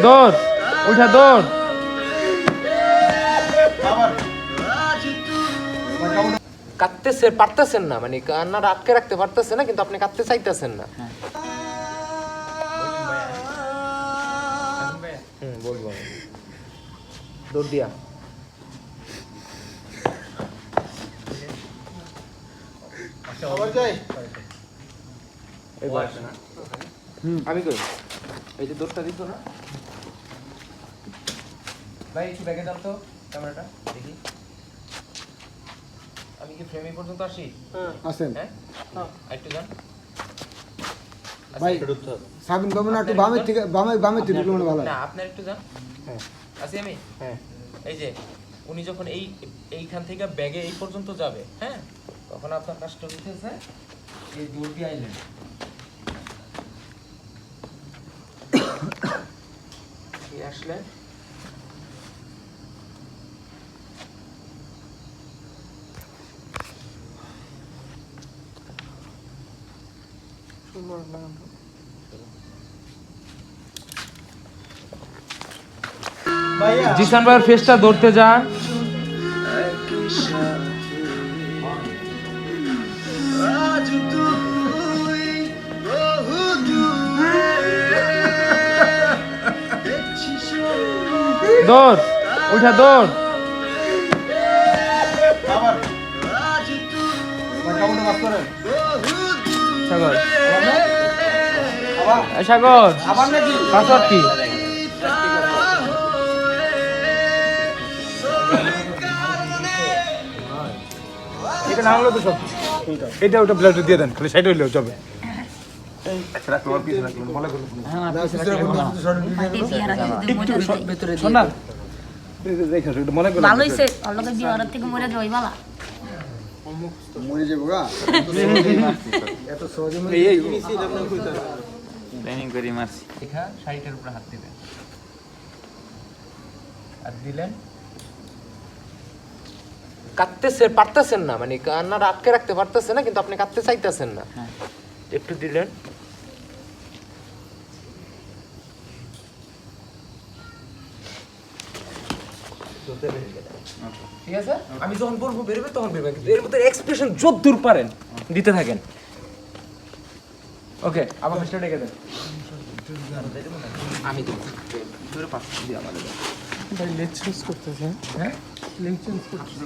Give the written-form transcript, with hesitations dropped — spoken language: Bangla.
দৌড় উঠা দৌড়। কাঁদতেছে পারতেছেন না, মানে কান্নাটা আটকে রাখতে পারতেছেন না, কিন্তু আপনি কাঁদতে চাইতেছেন না। বলবো দৌড় দিয়া। আমি কই এই যে দৌড়টা দিত না ভাই, একটু ব্যাগে যান তো ক্যামেরাটা দেখি। আমি কি ফ্রেমিং পর্যন্ত আসি? আসেন হ্যাঁ একটু যান ভাই। সাবিন বাবু না একটু বামের থেকে বামের থেকে ঢুকলে ভালো হয়। না আপনার একটু যান। হ্যাঁ আসি আমি। হ্যাঁ এই যে উনি যখন এইখান থেকে ব্যাগে এই পর্যন্ত যাবে, হ্যাঁ তখন আপনার কাজটা হইতেছে এই দৌড় দিয়ে আইলেন, আসলেন জিসান ভাইয়ের ফেসটা ধরতে যান। দৌড় উঠা দৌড়। সাগর সাগর পাসওয়ার্ড কি? এটা না হলো তো সব এটা ওটা ব্লাড দিয়ে দেন, খালি সাইড হইলেও যাবে। মরে যাবো গা এত সহজে ট্রেনিং করে মারছি। দেখা শাড়িটার উপরে হাত দিবেন, হাত দিলেন। কাঁদতেছে পারতেছেন না, মানে কান্নাটা আটকে রাখতে পারতেছেন না, কিন্তু আপনি কাঁদতে চাইতেছেন না। একটু দিলেন, ঠিক আছে। আমি যখন বলবো বেরোবে তখন বেরোবে, কিন্তু এর মধ্যে এক্সপ্রেশন যতদূর পারেন দিতে থাকেন। ওকে, আবার মিস্টার ডেকে দেন। আমি দেবো ধরে পাস দিয়ে আমাদের ভাই লেগ চেঞ্জ করতেছে। হ্যাঁ লেগ চেঞ্জ করতেছে।